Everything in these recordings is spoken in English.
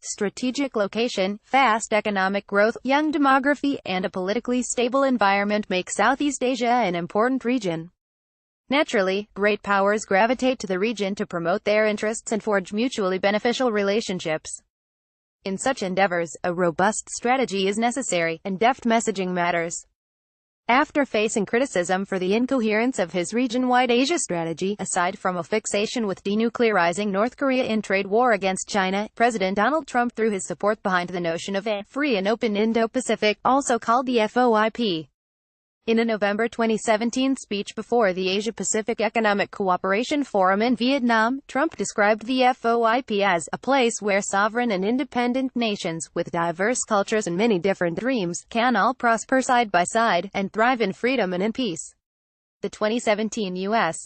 strategic location, fast economic growth, young demography, and a politically stable environment make Southeast Asia an important region. Naturally, great powers gravitate to the region to promote their interests and forge mutually beneficial relationships. In such endeavors, a robust strategy is necessary, and deft messaging matters. After facing criticism for the incoherence of his region-wide Asia strategy, aside from a fixation with denuclearizing North Korea in trade war against China, President Donald Trump threw his support behind the notion of a free and open Indo-Pacific, also called the FOIP. In a November 2017 speech before the Asia-Pacific Economic Cooperation Forum in Vietnam, Trump described the FOIP as a place where sovereign and independent nations, with diverse cultures and many different dreams, can all prosper side by side, and thrive in freedom and in peace. The 2017 U.S.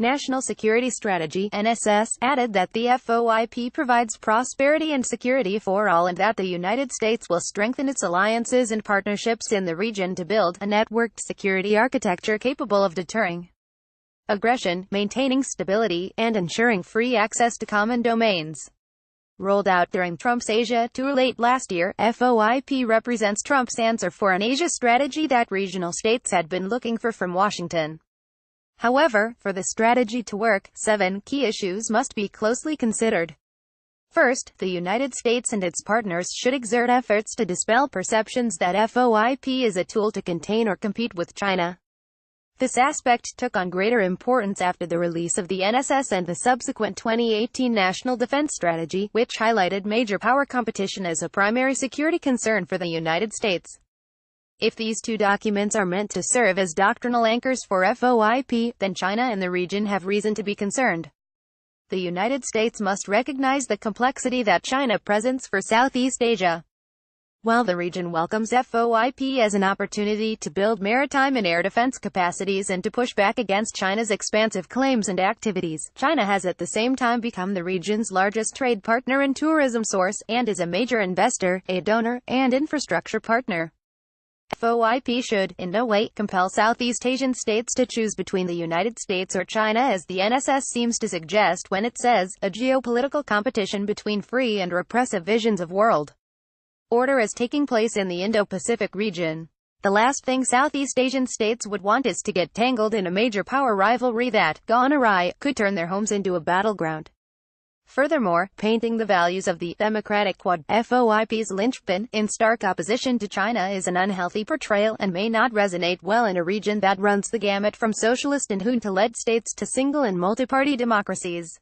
National Security Strategy (NSS) added that the FOIP provides prosperity and security for all and that the United States will strengthen its alliances and partnerships in the region to build a networked security architecture capable of deterring aggression, maintaining stability, and ensuring free access to common domains. Rolled out during Trump's Asia tour late last year, FOIP represents Trump's answer for an Asia strategy that regional states had been looking for from Washington. However, for the strategy to work, 7 key issues must be closely considered. First, the United States and its partners should exert efforts to dispel perceptions that FOIP is a tool to contain or compete with China. This aspect took on greater importance after the release of the NSS and the subsequent 2018 National Defense Strategy, which highlighted major power competition as a primary security concern for the United States. If these two documents are meant to serve as doctrinal anchors for FOIP, then China and the region have reason to be concerned. The United States must recognize the complexity that China presents for Southeast Asia. While the region welcomes FOIP as an opportunity to build maritime and air defense capacities and to push back against China's expansive claims and activities, China has at the same time become the region's largest trade partner and tourism source, and is a major investor, a donor, and infrastructure partner. FOIP should, in no way, compel Southeast Asian states to choose between the United States or China, as the NSS seems to suggest when it says, a geopolitical competition between free and repressive visions of world order is taking place in the Indo-Pacific region. The last thing Southeast Asian states would want is to get tangled in a major power rivalry that, gone awry, could turn their homes into a battleground. Furthermore, painting the values of the democratic Quad, FOIP's linchpin, in stark opposition to China is an unhealthy portrayal, and may not resonate well in a region that runs the gamut from socialist and junta-led states to single and multi-party democracies.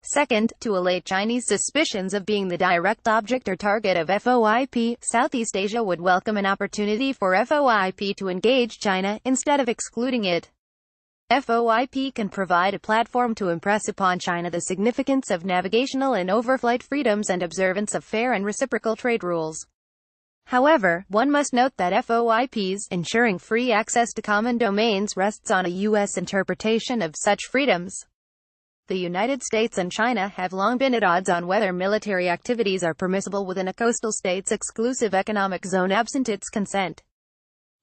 Second, to allay Chinese suspicions of being the direct object or target of FOIP, Southeast Asia would welcome an opportunity for FOIP to engage China, instead of excluding it. FOIP can provide a platform to impress upon China the significance of navigational and overflight freedoms and observance of fair and reciprocal trade rules. However, one must note that FOIP's ensuring free access to common domains rests on a U.S. interpretation of such freedoms. The United States and China have long been at odds on whether military activities are permissible within a coastal state's exclusive economic zone absent its consent.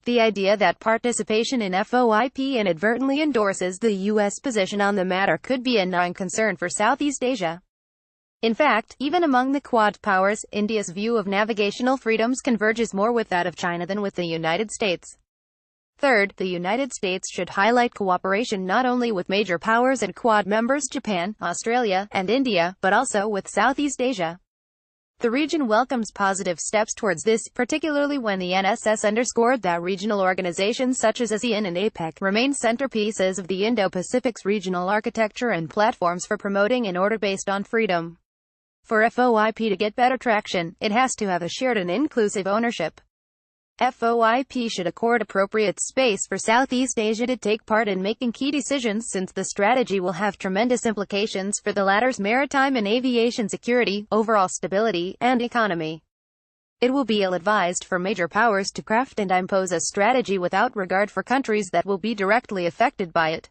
The idea that participation in FOIP inadvertently endorses the U.S. position on the matter could be a gnawing concern for Southeast Asia. In fact, even among the Quad powers, India's view of navigational freedoms converges more with that of China than with the United States. Third, the United States should highlight cooperation not only with major powers and Quad members Japan, Australia, and India, but also with Southeast Asia. The region welcomes positive steps towards this, particularly when the NSS underscored that regional organizations such as ASEAN and APEC remain centerpieces of the Indo-Pacific's regional architecture and platforms for promoting an order based on freedom. For FOIP to get better traction, it has to have a shared and inclusive ownership. FOIP should accord appropriate space for Southeast Asia to take part in making key decisions, since the strategy will have tremendous implications for the latter's maritime and aviation security, overall stability, and economy. It will be ill-advised for major powers to craft and impose a strategy without regard for countries that will be directly affected by it.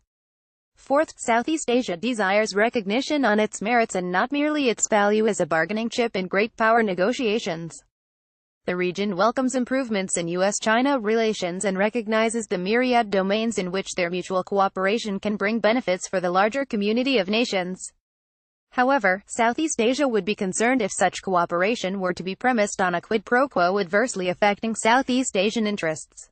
Fourth, Southeast Asia desires recognition on its merits and not merely its value as a bargaining chip in great power negotiations. The region welcomes improvements in U.S.-China relations and recognizes the myriad domains in which their mutual cooperation can bring benefits for the larger community of nations. However, Southeast Asia would be concerned if such cooperation were to be premised on a quid pro quo adversely affecting Southeast Asian interests.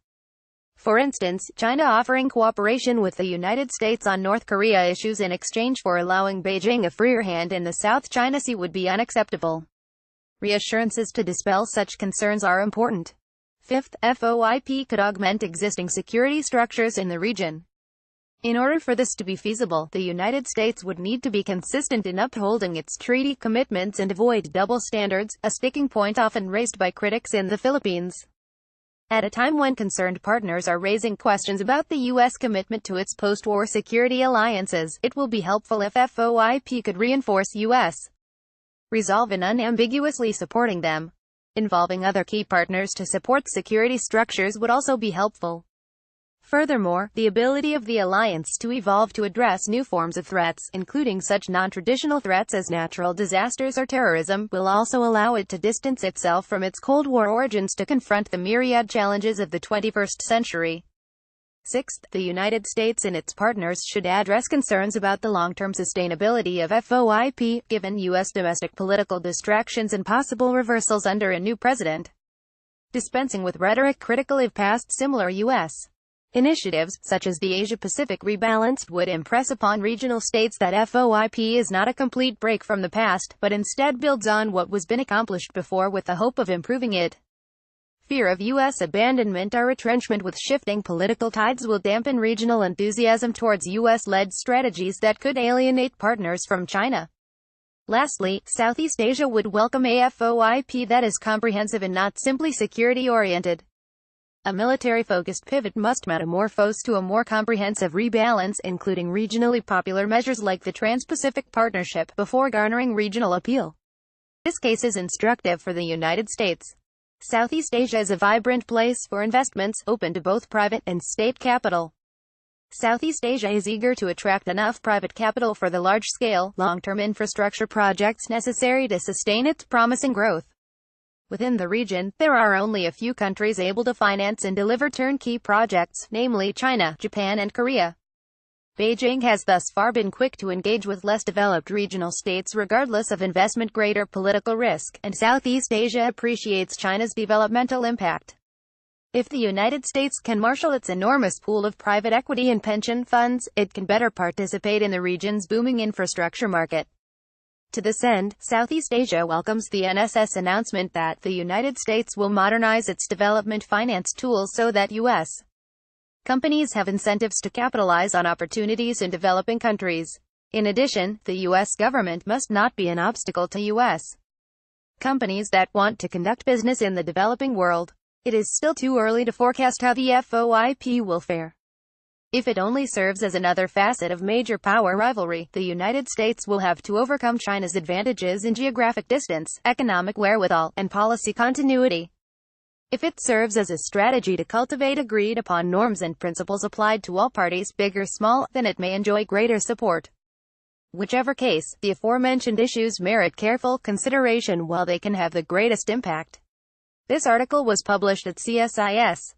For instance, China offering cooperation with the United States on North Korea issues in exchange for allowing Beijing a freer hand in the South China Sea would be unacceptable. Reassurances to dispel such concerns are important. Fifth, FOIP could augment existing security structures in the region. In order for this to be feasible, the United States would need to be consistent in upholding its treaty commitments and avoid double standards, a sticking point often raised by critics in the Philippines. At a time when concerned partners are raising questions about the U.S. commitment to its post-war security alliances, it will be helpful if FOIP could reinforce U.S. resolve in unambiguously supporting them. Involving other key partners to support security structures would also be helpful. Furthermore, the ability of the alliance to evolve to address new forms of threats, including such non-traditional threats as natural disasters or terrorism, will also allow it to distance itself from its Cold War origins to confront the myriad challenges of the 21st century. Sixth, the United States and its partners should address concerns about the long-term sustainability of FOIP, given U.S. domestic political distractions and possible reversals under a new president. Dispensing with rhetoric critical of past similar U.S. initiatives, such as the Asia-Pacific Rebalanced, would impress upon regional states that FOIP is not a complete break from the past, but instead builds on what was been accomplished before with the hope of improving it. Fear of U.S. abandonment or retrenchment with shifting political tides will dampen regional enthusiasm towards U.S.-led strategies that could alienate partners from China. Lastly, Southeast Asia would welcome a FOIP that is comprehensive and not simply security-oriented. A military-focused pivot must metamorphose to a more comprehensive rebalance, including regionally popular measures like the Trans-Pacific Partnership, before garnering regional appeal. This case is instructive for the United States. Southeast Asia is a vibrant place for investments, open to both private and state capital. Southeast Asia is eager to attract enough private capital for the large-scale, long-term infrastructure projects necessary to sustain its promising growth. Within the region, there are only a few countries able to finance and deliver turnkey projects, namely China, Japan and Korea. Beijing has thus far been quick to engage with less developed regional states regardless of investment grade or political risk, and Southeast Asia appreciates China's developmental impact. If the United States can marshal its enormous pool of private equity and pension funds, it can better participate in the region's booming infrastructure market. To this end, Southeast Asia welcomes the NSS announcement that the United States will modernize its development finance tools so that U.S. companies have incentives to capitalize on opportunities in developing countries. In addition, the U.S. government must not be an obstacle to U.S. companies that want to conduct business in the developing world. It is still too early to forecast how the FOIP will fare. If it only serves as another facet of major power rivalry, the United States will have to overcome China's advantages in geographic distance, economic wherewithal, and policy continuity. If it serves as a strategy to cultivate agreed-upon norms and principles applied to all parties, big or small, then it may enjoy greater support. Whichever case, the aforementioned issues merit careful consideration while they can have the greatest impact. This article was published at CSIS.